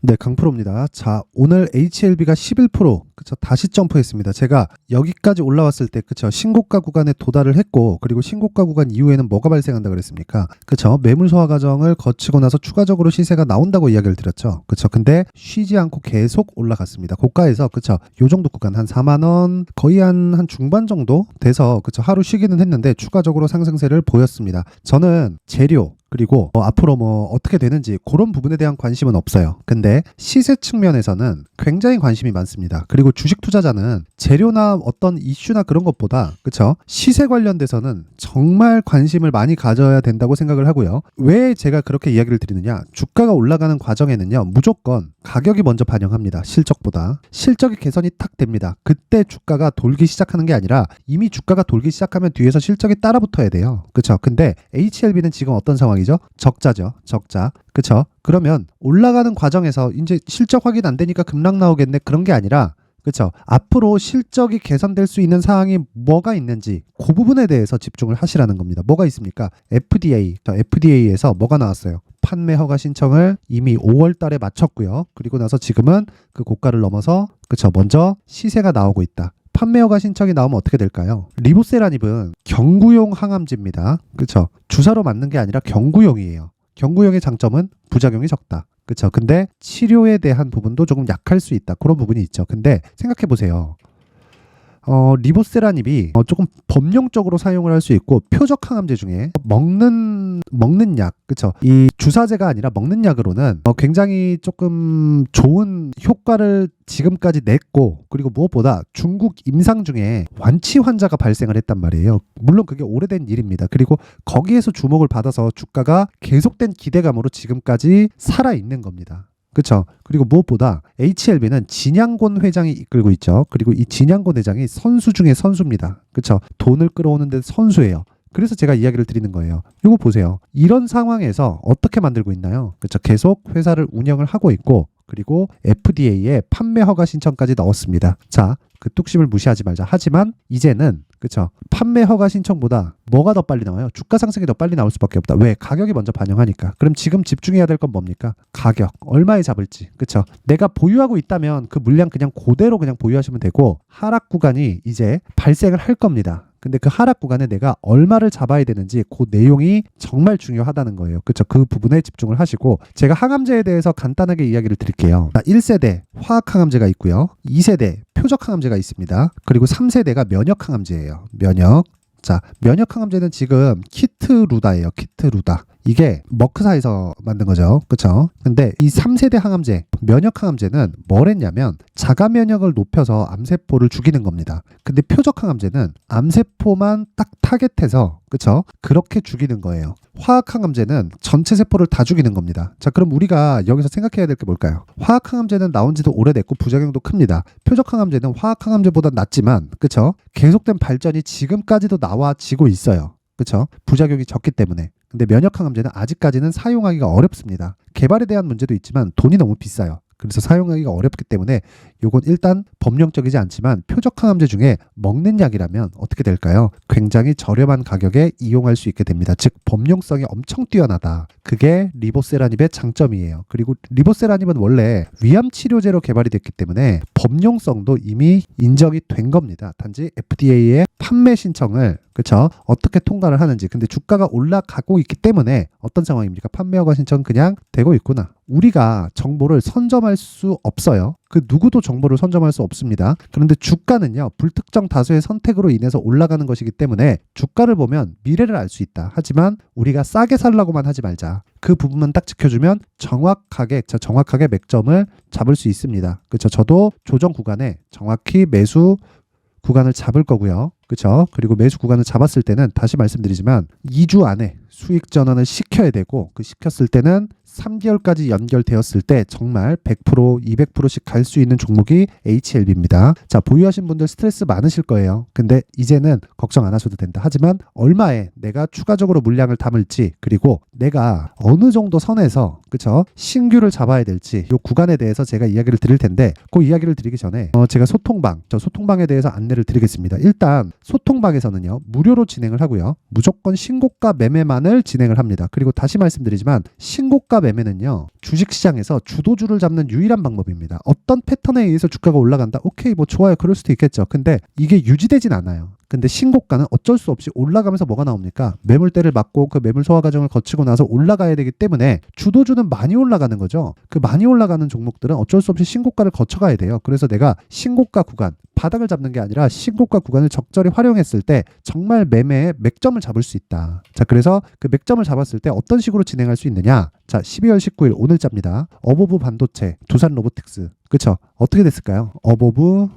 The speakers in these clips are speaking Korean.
네, 강프로입니다. 자, 오늘 HLB가 11% 그쵸, 다시 점프했습니다. 제가 여기까지 올라왔을 때 그쵸, 신고가 구간에 도달을 했고, 그리고 신고가 구간 이후에는 뭐가 발생한다 그랬습니까? 그쵸, 매물 소화 과정을 거치고 나서 추가적으로 시세가 나온다고 이야기를 드렸죠. 그쵸, 근데 쉬지 않고 계속 올라갔습니다. 고가에서 그쵸, 요 정도 구간 한 4만 원 거의 한 중반 정도 돼서 그쵸, 하루 쉬기는 했는데 추가적으로 상승세를 보였습니다. 저는 재료 그리고 앞으로 어떻게 되는지 그런 부분에 대한 관심은 없어요. 근데 시세 측면에서는 굉장히 관심이 많습니다. 그리고 주식 투자자는 재료나 어떤 이슈나 그런 것보다 그쵸? 시세 관련돼서는 정말 관심을 많이 가져야 된다고 생각을 하고요. 왜 제가 그렇게 이야기를 드리느냐? 주가가 올라가는 과정에는요, 무조건 가격이 먼저 반영합니다. 실적보다. 실적이 개선이 탁 됩니다. 그때 주가가 돌기 시작하는 게 아니라 이미 주가가 돌기 시작하면 뒤에서 실적이 따라 붙어야 돼요. 그쵸? 근데 HLB는 지금 어떤 상황이죠? 적자죠. 적자. 그쵸? 그러면 올라가는 과정에서 이제 실적 확인 안 되니까 급락 나오겠네. 그런 게 아니라 그쵸? 앞으로 실적이 개선될 수 있는 사항이 뭐가 있는지 그 부분에 대해서 집중을 하시라는 겁니다. 뭐가 있습니까? FDA. FDA에서 뭐가 나왔어요? 판매 허가 신청을 이미 5월 달에 마쳤고요. 그리고 나서 지금은 그 고가를 넘어서 그쵸? 먼저 시세가 나오고 있다. 판매 허가 신청이 나오면 어떻게 될까요? 리보세라닙은 경구용 항암제입니다. 그쵸? 주사로 맞는 게 아니라 경구용이에요. 경구용의 장점은 부작용이 적다. 그쵸? 근데 치료에 대한 부분도 조금 약할 수 있다. 그런 부분이 있죠. 근데 생각해 보세요. 리보세라닙이 조금 범용적으로 사용을 할 수 있고, 표적 항암제 중에 먹는 약, 그쵸? 이 주사제가 아니라 먹는 약으로는 굉장히 조금 좋은 효과를 지금까지 냈고, 그리고 무엇보다 중국 임상 중에 완치 환자가 발생을 했단 말이에요. 물론 그게 오래된 일입니다. 그리고 거기에서 주목을 받아서 주가가 계속된 기대감으로 지금까지 살아있는 겁니다. 그쵸? 그리고 무엇보다 HLB는 진양곤 회장이 이끌고 있죠. 그리고 이 진양곤 회장이 선수 중에 선수입니다. 그쵸? 돈을 끌어오는 데 선수예요. 그래서 제가 이야기를 드리는 거예요. 이거 보세요. 이런 상황에서 어떻게 만들고 있나요? 그쵸? 계속 회사를 운영을 하고 있고, 그리고 FDA에 판매 허가 신청까지 넣었습니다. 자, 그 뚝심을 무시하지 말자. 하지만 이제는 그쵸? 판매 허가 신청보다 뭐가 더 빨리 나와요? 주가 상승이 더 빨리 나올 수밖에 없다. 왜? 가격이 먼저 반영하니까. 그럼 지금 집중해야 될 건 뭡니까? 가격. 얼마에 잡을지. 그쵸? 내가 보유하고 있다면 그 물량 그냥 그대로 그냥 보유하시면 되고, 하락 구간이 이제 발생을 할 겁니다. 근데 그 하락 구간에 내가 얼마를 잡아야 되는지 그 내용이 정말 중요하다는 거예요. 그쵸? 그 부분에 집중을 하시고, 제가 항암제에 대해서 간단하게 이야기를 드릴게요. 1세대 화학 항암제가 있고요. 2세대 표적 항암제가 있습니다. 그리고 3세대가 면역 항암제예요. 면역. 자, 면역 항암제는 지금 키트루다예요. 키트루다. 이게 머크사에서 만든 거죠. 그쵸? 근데 이 3세대 항암제, 면역 항암제는 뭘 했냐면 자가 면역을 높여서 암세포를 죽이는 겁니다. 근데 표적 항암제는 암세포만 딱 타겟해서 그쵸? 그렇게 죽이는 거예요. 화학 항암제는 전체 세포를 다 죽이는 겁니다. 자, 그럼 우리가 여기서 생각해야 될 게 뭘까요? 화학 항암제는 나온 지도 오래됐고 부작용도 큽니다. 표적 항암제는 화학 항암제보다 낫지만 그쵸? 계속된 발전이 지금까지도 나와지고 있어요. 그쵸? 부작용이 적기 때문에. 근데 면역 항암제는 아직까지는 사용하기가 어렵습니다. 개발에 대한 문제도 있지만 돈이 너무 비싸요. 그래서 사용하기가 어렵기 때문에 요건 일단 법령적이지 않지만 표적 항암제 중에 먹는 약이라면 어떻게 될까요? 굉장히 저렴한 가격에 이용할 수 있게 됩니다. 즉 범용성이 엄청 뛰어나다. 그게 리보세라닙의 장점이에요. 그리고 리보세라닙은 원래 위암 치료제로 개발이 됐기 때문에 범용성도 이미 인정이 된 겁니다. 단지 FDA의 판매 신청을 그쵸? 어떻게 통과를 하는지. 근데 주가가 올라가고 있기 때문에 어떤 상황입니까? 판매 허가 신청 그냥 되고 있구나. 우리가 정보를 선점할 수 없어요. 그 누구도 정보를 선점할 수 없습니다. 그런데 주가는요, 불특정 다수의 선택으로 인해서 올라가는 것이기 때문에 주가를 보면 미래를 알 수 있다. 하지만 우리가 싸게 살라고만 하지 말자. 그 부분만 딱 지켜주면 정확하게 맥점을 잡을 수 있습니다. 그렇죠? 저도 조정 구간에 정확히 매수 구간을 잡을 거고요. 그렇죠? 그리고 매수 구간을 잡았을 때는 다시 말씀드리지만 2주 안에 수익 전환을 시켜야 되고, 그 시켰을 때는 3개월까지 연결되었을 때 정말 100%, 200%씩 갈 수 있는 종목이 HLB입니다. 자, 보유하신 분들 스트레스 많으실 거예요. 근데 이제는 걱정 안 하셔도 된다. 하지만 얼마에 내가 추가적으로 물량을 담을지, 그리고 내가 어느 정도 선에서 그쵸? 신규를 잡아야 될지 이 구간에 대해서 제가 이야기를 드릴 텐데, 그 이야기를 드리기 전에 제가 소통방에 대해서 안내를 드리겠습니다. 일단 소통방에서는요, 무료로 진행을 하고요. 무조건 신고가 매매만을 진행을 합니다. 그리고 다시 말씀드리지만 신고가 매매는요, 주식시장에서 주도주를 잡는 유일한 방법입니다. 어떤 패턴에 의해서 주가가 올라간다? 오케이, 뭐 좋아요. 그럴 수도 있겠죠. 근데 이게 유지되진 않아요. 근데 신고가는 어쩔 수 없이 올라가면서 뭐가 나옵니까? 매물대를 맞고 그 매물 소화 과정을 거치고 나서 올라가야 되기 때문에 주도주는 많이 올라가는 거죠. 그 많이 올라가는 종목들은 어쩔 수 없이 신고가를 거쳐가야 돼요. 그래서 내가 신고가 구간, 바닥을 잡는 게 아니라 신고가 구간을 적절히 활용했을 때 정말 매매의 맥점을 잡을 수 있다. 자, 그래서 그 맥점을 잡았을 때 어떤 식으로 진행할 수 있느냐? 자, 12월 19일 오늘자입니다. 어보브 반도체, 두산 로보틱스. 그쵸? 어떻게 됐을까요? 어보브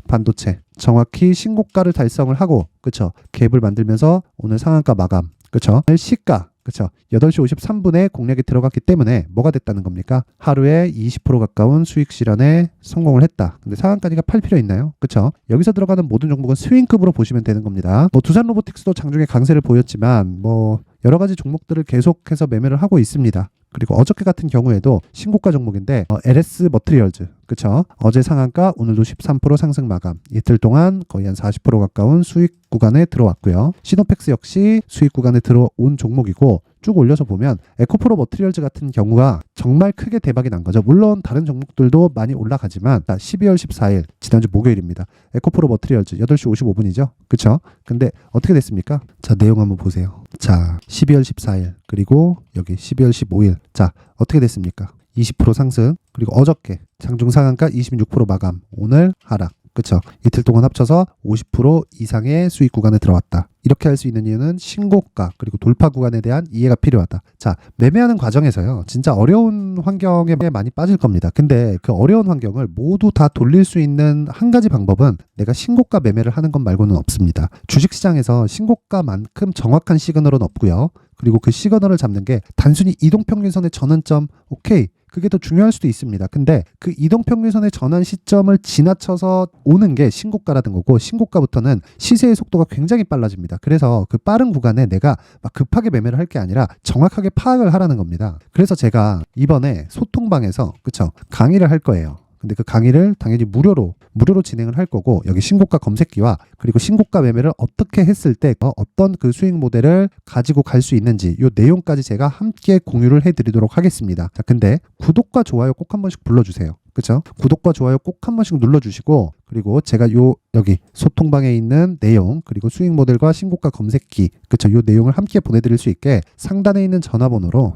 반도체. 정확히 신고가를 달성을 하고, 그쵸? 갭을 만들면서 오늘 상한가 마감. 그쵸? 오늘 시가. 그쵸? 8시 53분에 공략이 들어갔기 때문에 뭐가 됐다는 겁니까? 하루에 20% 가까운 수익 실현에 성공을 했다. 근데 상한가니까 팔 필요 있나요? 그쵸? 여기서 들어가는 모든 종목은 스윙급으로 보시면 되는 겁니다. 뭐 두산 로보틱스도 장중에 강세를 보였지만 뭐 여러 가지 종목들을 계속해서 매매를 하고 있습니다. 그리고 어저께 같은 경우에도 신고가 종목인데 LS 머트리얼즈, 그쵸? 어제 상한가, 오늘도 13% 상승 마감. 이틀 동안 거의 한 40% 가까운 수익 구간에 들어왔고요. 시노펙스 역시 수익 구간에 들어온 종목이고, 쭉 올려서 보면 에코프로 머트리얼즈 같은 경우가 정말 크게 대박이 난 거죠. 물론 다른 종목들도 많이 올라가지만 12월 14일 지난주 목요일입니다. 에코프로 머트리얼즈 8시 55분이죠. 그쵸? 근데 어떻게 됐습니까? 자, 내용 한번 보세요. 자, 12월 14일 그리고 여기 12월 15일. 자, 어떻게 됐습니까? 20% 상승. 그리고 어저께 장중 상한가 26% 마감. 오늘 하락. 그쵸? 이틀 동안 합쳐서 50% 이상의 수익 구간에 들어왔다. 이렇게 할 수 있는 이유는 신고가 그리고 돌파 구간에 대한 이해가 필요하다. 자, 매매하는 과정에서요, 진짜 어려운 환경에 많이 빠질 겁니다. 근데 그 어려운 환경을 모두 다 돌릴 수 있는 한 가지 방법은 내가 신고가 매매를 하는 것 말고는 없습니다. 주식시장에서 신고가만큼 정확한 시그널은 없고요. 그리고 그 시그널을 잡는 게 단순히 이동평균선의 전환점, 오케이, 그게 더 중요할 수도 있습니다. 근데 그 이동평균선의 전환 시점을 지나쳐서 오는 게 신고가라는 거고, 신고가부터는 시세의 속도가 굉장히 빨라집니다. 그래서 그 빠른 구간에 내가 막 급하게 매매를 할 게 아니라 정확하게 파악을 하라는 겁니다. 그래서 제가 이번에 소통방에서, 그쵸, 강의를 할 거예요. 근데 그 강의를 당연히 무료로 진행을 할 거고, 여기 신고가 검색기와 그리고 신고가 매매를 어떻게 했을 때 어떤 그 수익 모델을 가지고 갈 수 있는지 이 내용까지 제가 함께 공유를 해드리도록 하겠습니다. 자, 근데 구독과 좋아요 꼭 한 번씩 불러주세요. 그쵸? 구독과 좋아요 꼭 한 번씩 눌러주시고, 그리고 제가 여기 소통방에 있는 내용, 그리고 수익 모델과 신고가 검색기, 그쵸? 요 내용을 함께 보내드릴 수 있게 상단에 있는 전화번호로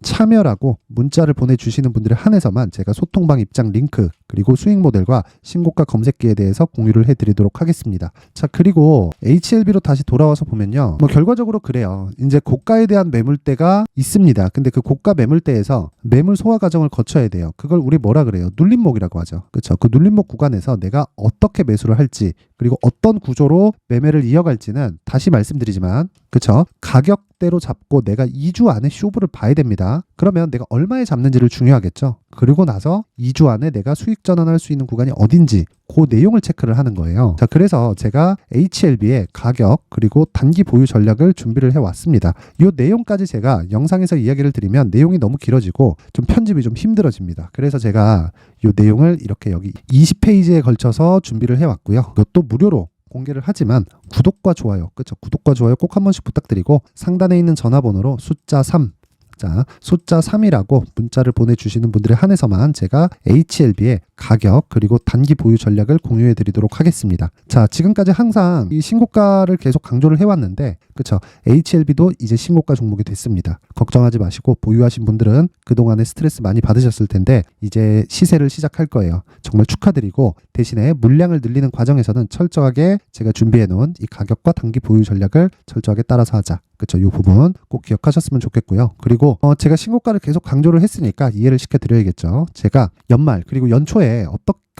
참여라고 문자를 보내주시는 분들에 한해서만 제가 소통방 입장 링크, 그리고 수익 모델과 신고가 검색기에 대해서 공유를 해드리도록 하겠습니다. 자, 그리고 HLB로 다시 돌아와서 보면요, 뭐 결과적으로 그래요. 이제 고가에 대한 매물대가 있습니다. 근데 그 고가 매물대에서 매물 소화 과정을 거쳐야 돼요. 그걸 우리 뭐라 그래요? 눌림목이라고 하죠. 그렇죠? 그 눌림목 구간에서 내가 어떻게 매수를 할지, 그리고 어떤 구조로 매매를 이어갈지는 다시 말씀드리지만, 그렇죠? 가격대로 잡고 내가 2주 안에 쇼부를 봐야 됩니다. 그러면 내가 얼마에 잡는지를 중요하겠죠. 그리고 나서 2주 안에 내가 수익 전환할 수 있는 구간이 어딘지 그 내용을 체크를 하는 거예요. 자, 그래서 제가 HLB의 가격 그리고 단기 보유 전략을 준비를 해왔습니다. 이 내용까지 제가 영상에서 이야기를 드리면 내용이 너무 길어지고 좀 편집이 좀 힘들어집니다. 그래서 제가 이 내용을 이렇게 여기 20페이지에 걸쳐서 준비를 해왔고요. 이것도 무료로 공개를 하지만 구독과 좋아요, 그렇죠? 구독과 좋아요 꼭 한 번씩 부탁드리고, 상단에 있는 전화번호로 숫자 3, 자, 숫자 3이라고 문자를 보내주시는 분들에 한해서만 제가 HLB의 가격 그리고 단기 보유 전략을 공유해 드리도록 하겠습니다. 자, 지금까지 항상 이 신고가를 계속 강조를 해왔는데, 그쵸? HLB도 이제 신고가 종목이 됐습니다. 걱정하지 마시고, 보유하신 분들은 그동안에 스트레스 많이 받으셨을 텐데 이제 시세를 시작할 거예요. 정말 축하드리고, 대신에 물량을 늘리는 과정에서는 철저하게 제가 준비해 놓은 이 가격과 단기 보유 전략을 철저하게 따라서 하자. 그쵸? 이 부분 꼭 기억하셨으면 좋겠고요. 그리고 제가 신고가를 계속 강조를 했으니까 이해를 시켜드려야겠죠. 제가 연말 그리고 연초에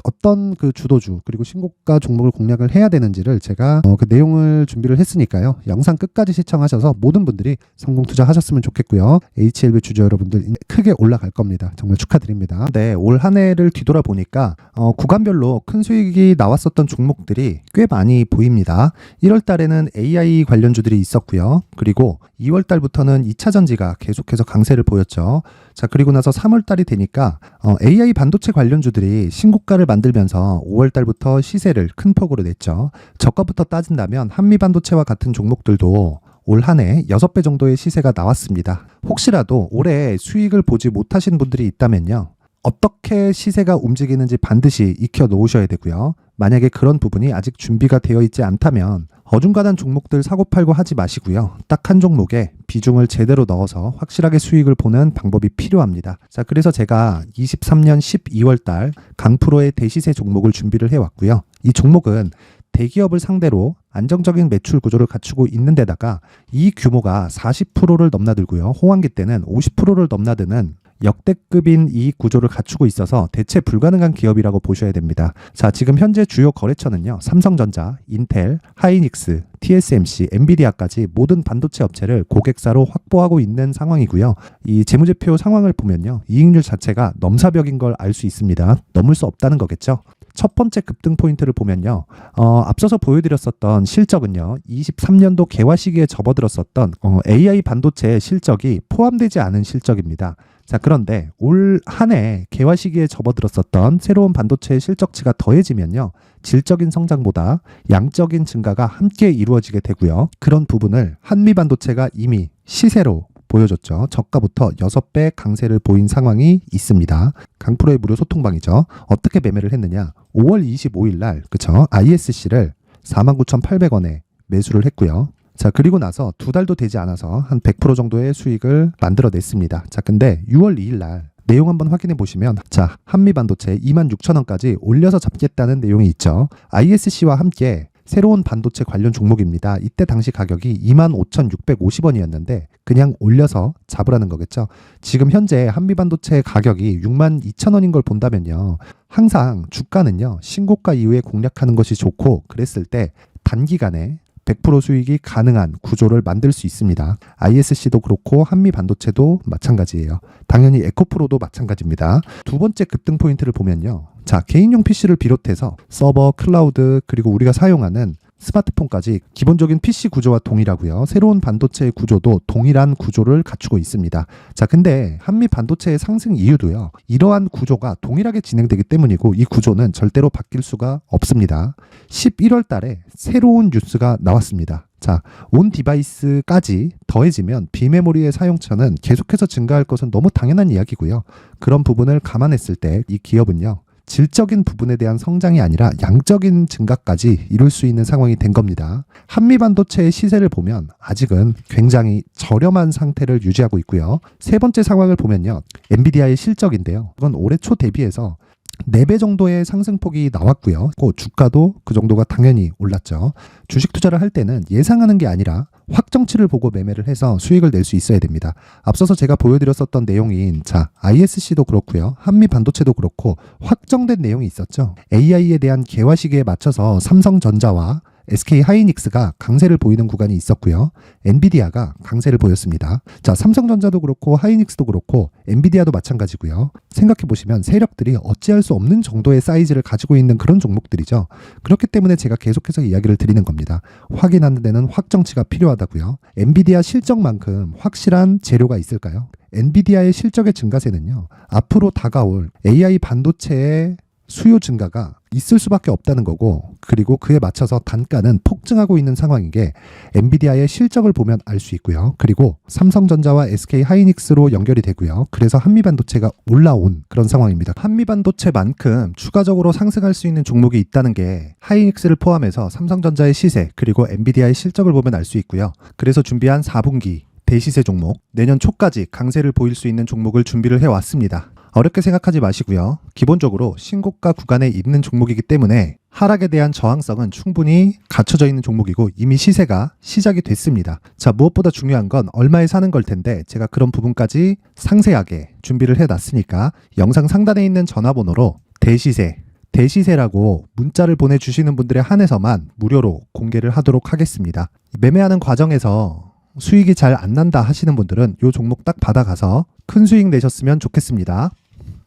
어떤 그 주도주 그리고 신고가 종목을 공략을 해야 되는지를 제가 그 내용을 준비를 했으니까요. 영상 끝까지 시청하셔서 모든 분들이 성공 투자하셨으면 좋겠고요. HLB 주주 여러분들 크게 올라갈 겁니다. 정말 축하드립니다. 네, 올 한 해를 뒤돌아보니까 구간별로 큰 수익이 나왔었던 종목들이 꽤 많이 보입니다. 1월 달에는 AI 관련주들이 있었고요. 그리고 2월 달부터는 2차 전지가 계속해서 강세를 보였죠. 자, 그리고 나서 3월 달이 되니까 AI 반도체 관련주들이 신고가를 만들면서 5월 달부터 시세를 큰 폭으로 냈죠. 저가부터 따진다면 한미 반도체와 같은 종목들도 올 한 해 6배 정도의 시세가 나왔습니다. 혹시라도 올해 수익을 보지 못하신 분들이 있다면요. 어떻게 시세가 움직이는지 반드시 익혀 놓으셔야 되고요. 만약에 그런 부분이 아직 준비가 되어 있지 않다면 어중간한 종목들 사고팔고 하지 마시고요. 딱 한 종목에 비중을 제대로 넣어서 확실하게 수익을 보는 방법이 필요합니다. 자, 그래서 제가 23년 12월 달 강프로의 대시세 종목을 준비를 해왔고요. 이 종목은 대기업을 상대로 안정적인 매출 구조를 갖추고 있는 데다가 이 규모가 40%를 넘나들고요. 호황기 때는 50%를 넘나드는 역대급인 이익 구조를 갖추고 있어서 대체 불가능한 기업이라고 보셔야 됩니다. 자, 지금 현재 주요 거래처는요. 삼성전자, 인텔, 하이닉스, TSMC, 엔비디아까지 모든 반도체 업체를 고객사로 확보하고 있는 상황이고요. 이 재무제표 상황을 보면요. 이익률 자체가 넘사벽인 걸 알 수 있습니다. 넘을 수 없다는 거겠죠. 첫 번째 급등 포인트를 보면요. 앞서서 보여드렸었던 실적은요. 23년도 개화 시기에 접어들었었던 AI 반도체 실적이 포함되지 않은 실적입니다. 자, 그런데 올 한 해 개화 시기에 접어들었었던 새로운 반도체의 실적치가 더해지면요. 질적인 성장보다 양적인 증가가 함께 이루어지게 되고요. 그런 부분을 한미반도체가 이미 시세로 보여줬죠. 저가부터 6배 강세를 보인 상황이 있습니다. 강프로의 무료 소통방이죠. 어떻게 매매를 했느냐. 5월 25일 날 그쵸? ISC를 49,800원에 매수를 했고요. 자, 그리고 나서 2달도 되지 않아서 한 100% 정도의 수익을 만들어냈습니다. 자, 근데 6월 2일 날 내용 한번 확인해 보시면 자, 한미반도체 26,000원까지 올려서 잡겠다는 내용이 있죠. ISC와 함께 새로운 반도체 관련 종목입니다. 이때 당시 가격이 25,650원이었는데 그냥 올려서 잡으라는 거겠죠. 지금 현재 한미반도체 가격이 62,000원인 걸 본다면요. 항상 주가는요. 신고가 이후에 공략하는 것이 좋고 그랬을 때 단기간에 100% 수익이 가능한 구조를 만들 수 있습니다. ISC도 그렇고 한미반도체도 마찬가지예요. 당연히 에코프로도 마찬가지입니다. 두 번째 급등 포인트를 보면요. 자, 개인용 PC를 비롯해서 서버, 클라우드, 그리고 우리가 사용하는 스마트폰까지 기본적인 PC 구조와 동일하고요. 새로운 반도체의 구조도 동일한 구조를 갖추고 있습니다. 자, 근데 한미 반도체의 상승 이유도요. 이러한 구조가 동일하게 진행되기 때문이고 이 구조는 절대로 바뀔 수가 없습니다. 11월 달에 새로운 뉴스가 나왔습니다. 자, 온 디바이스까지 더해지면 비메모리의 사용처는 계속해서 증가할 것은 너무 당연한 이야기고요. 그런 부분을 감안했을 때 이 기업은요. 질적인 부분에 대한 성장이 아니라 양적인 증가까지 이룰 수 있는 상황이 된 겁니다. 한미반도체의 시세를 보면 아직은 굉장히 저렴한 상태를 유지하고 있고요. 세 번째 상황을 보면요. 엔비디아의 실적인데요. 이건 올해 초 대비해서 4배 정도의 상승폭이 나왔고요. 주가도 그 정도가 당연히 올랐죠. 주식 투자를 할 때는 예상하는 게 아니라 확정치를 보고 매매를 해서 수익을 낼 수 있어야 됩니다. 앞서서 제가 보여드렸었던 내용인 자, ISC도 그렇고요. 한미반도체도 그렇고 확정된 내용이 있었죠. AI에 대한 개화 시기에 맞춰서 삼성전자와 SK 하이닉스가 강세를 보이는 구간이 있었고요. 엔비디아가 강세를 보였습니다. 자, 삼성전자도 그렇고 하이닉스도 그렇고 엔비디아도 마찬가지고요. 생각해 보시면 세력들이 어찌할 수 없는 정도의 사이즈를 가지고 있는 그런 종목들이죠. 그렇기 때문에 제가 계속해서 이야기를 드리는 겁니다. 확인하는 데는 확정치가 필요하다고요. 엔비디아 실적만큼 확실한 재료가 있을까요? 엔비디아의 실적의 증가세는요. 앞으로 다가올 AI 반도체의 수요 증가가 있을 수밖에 없다는 거고 그리고 그에 맞춰서 단가는 폭증하고 있는 상황인 게 엔비디아의 실적을 보면 알 수 있고요. 그리고 삼성전자와 SK 하이닉스로 연결이 되고요. 그래서 한미반도체가 올라온 그런 상황입니다. 한미반도체만큼 추가적으로 상승할 수 있는 종목이 있다는 게 하이닉스를 포함해서 삼성전자의 시세 그리고 엔비디아의 실적을 보면 알 수 있고요. 그래서 준비한 4분기 대시세 종목, 내년 초까지 강세를 보일 수 있는 종목을 준비를 해왔습니다. 어렵게 생각하지 마시고요. 기본적으로 신고가 구간에 있는 종목이기 때문에 하락에 대한 저항성은 충분히 갖춰져 있는 종목이고 이미 시세가 시작이 됐습니다. 자, 무엇보다 중요한 건 얼마에 사는 걸 텐데 제가 그런 부분까지 상세하게 준비를 해놨으니까 영상 상단에 있는 전화번호로 대시세라고 문자를 보내주시는 분들에 한해서만 무료로 공개를 하도록 하겠습니다. 매매하는 과정에서 수익이 잘 안 난다 하시는 분들은 이 종목 딱 받아가서 큰 수익 내셨으면 좋겠습니다.